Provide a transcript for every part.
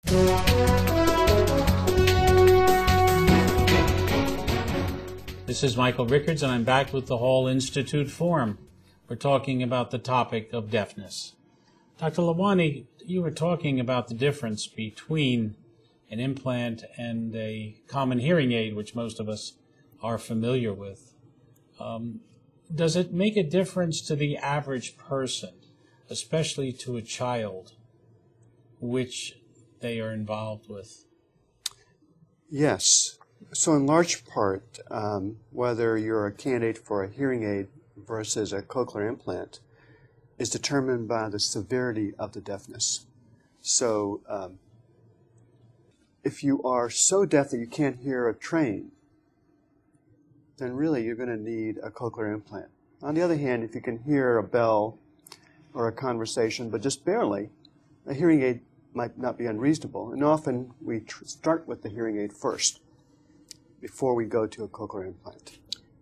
This is Michael Riccards, and I'm back with the Hall Institute Forum. We're talking about the topic of deafness. Dr. Lalwani, you were talking about the difference between an implant and a common hearing aid, which most of us are familiar with. Does it make a difference to the average person, especially to a child, which they are involved with? Yes. So in large part, whether you're a candidate for a hearing aid versus a cochlear implant is determined by the severity of the deafness. So if you are so deaf that you can't hear a train, then really you're going to need a cochlear implant. On the other hand, if you can hear a bell or a conversation, but just barely, a hearing aid might not be unreasonable. And often we start with the hearing aid first before we go to a cochlear implant.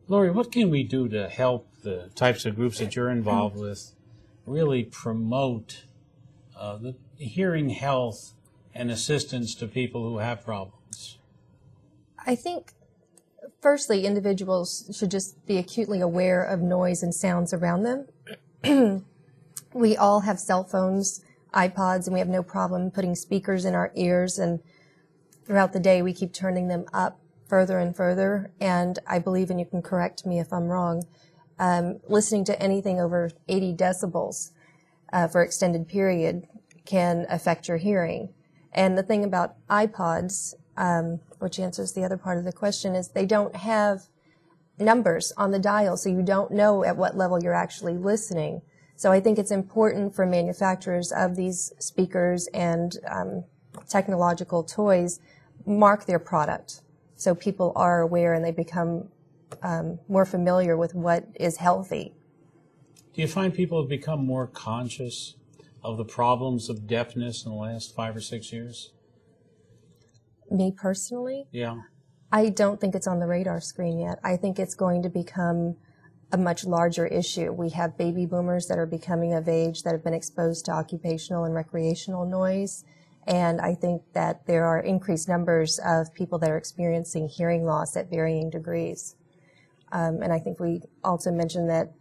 Lori, what can we do to help the types of groups that you're involved with really promote the hearing health and assistance to people who have problems? I think, firstly, individuals should just be acutely aware of noise and sounds around them. We all have cell phones, iPods, and we have no problem putting speakers in our ears, and throughout the day we keep turning them up further and further, and I believe, and you can correct me if I'm wrong, listening to anything over 80 decibels for extended period can affect your hearing. And the thing about iPods, which answers the other part of the question, is they don't have numbers on the dial, so you don't know at what level you're actually listening. So I think it's important for manufacturers of these speakers and technological toys mark their product so people are aware and they become more familiar with what is healthy. Do you find people have become more conscious of the problems of deafness in the last 5 or 6 years? Me personally? Yeah. I don't think it's on the radar screen yet. I think it's going to become a much larger issue. We have baby boomers that are becoming of age that have been exposed to occupational and recreational noise. And I think that there are increased numbers of people that are experiencing hearing loss at varying degrees. And I think we also mentioned that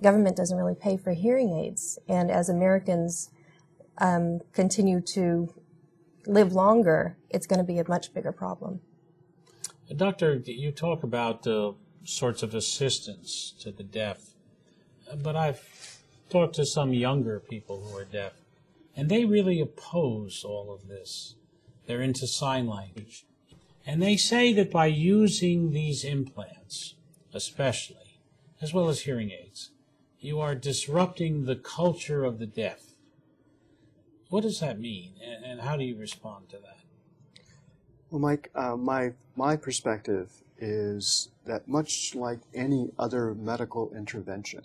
government doesn't really pay for hearing aids. And as Americans continue to live longer, it's going to be a much bigger problem. Doctor, you talk about sorts of assistance to the deaf, but I've talked to some younger people who are deaf, and they really oppose all of this. They're into sign language. And they say that by using these implants, especially, as well as hearing aids, you are disrupting the culture of the deaf. What does that mean, and how do you respond to that? Well, Mike, my perspective is that much like any other medical intervention,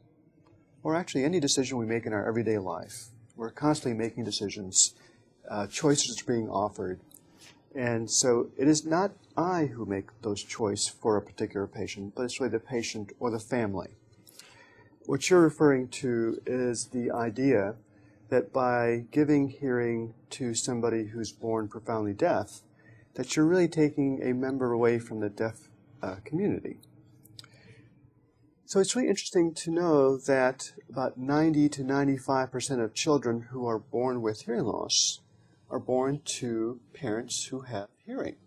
or actually any decision we make in our everyday life, we're constantly making decisions, choices are being offered, and so it is not I who make those choices for a particular patient, but it's really the patient or the family. What you're referring to is the idea that by giving hearing to somebody who's born profoundly deaf, that you're really taking a member away from the deaf community. So it's really interesting to know that about 90 to 95% of children who are born with hearing loss are born to parents who have hearing.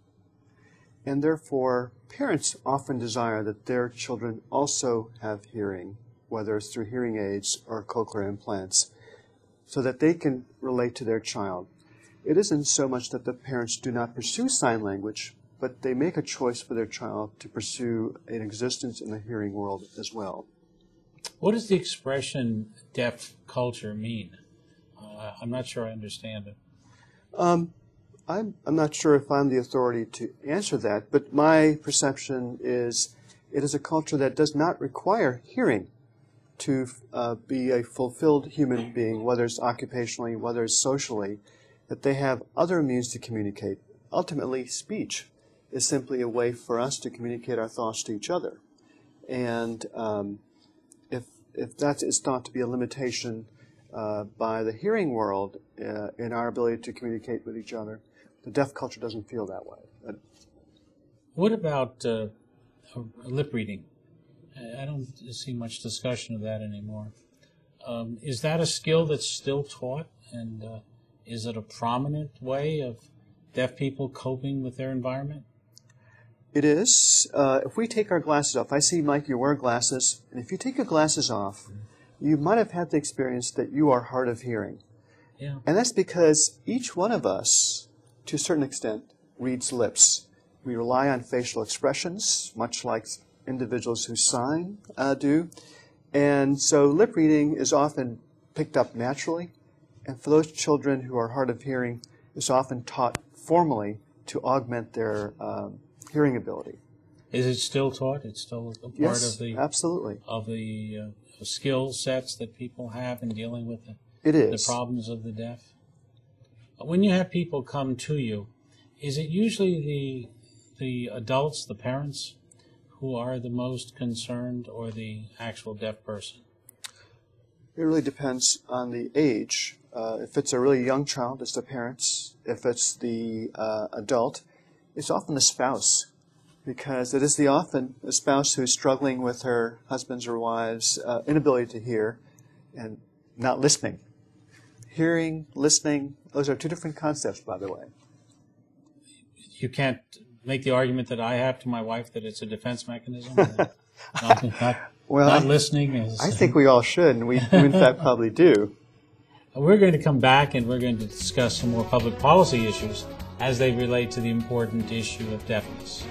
And therefore, parents often desire that their children also have hearing, whether it's through hearing aids or cochlear implants, so that they can relate to their child. It isn't so much that the parents do not pursue sign language, but they make a choice for their child to pursue an existence in the hearing world as well. What does the expression deaf culture mean? I'm not sure I understand it. I'm not sure if I'm the authority to answer that, but my perception is it is a culture that does not require hearing to be a fulfilled human being, whether it's occupationally, whether it's socially, that they have other means to communicate. Ultimately, speech is simply a way for us to communicate our thoughts to each other. And if that is thought to be a limitation by the hearing world in our ability to communicate with each other, the deaf culture doesn't feel that way. What about lip reading? I don't see much discussion of that anymore. Is that a skill that's still taught, and is it a prominent way of deaf people coping with their environment? It is. If we take our glasses off, I see, Mike, you wear glasses, and if you take your glasses off, you might have had the experience that you are hard of hearing. Yeah. And that's because each one of us, to a certain extent, reads lips. We rely on facial expressions, much like individuals who sign do. And so lip reading is often picked up naturally. And for those children who are hard of hearing, it's often taught formally to augment their hearing ability. Is it still taught? It's still a part Yes, of the absolutely. of the skill sets that people have in dealing with It is. the problems of the deaf. When you have people come to you, is it usually the adults, the parents, who are the most concerned, or the actual deaf person? It really depends on the age. If it's a really young child, it's the parents. If it's the adult, it's often the spouse, because it is often the spouse who's struggling with her husband's or wife's inability to hear and not listening. Hearing, listening, those are two different concepts, by the way. You can't make the argument that I have to my wife that it's a defense mechanism? Not listening is... I think we all should, and we in fact probably do. We're going to come back and we're going to discuss some more public policy issues as they relate to the important issue of deafness.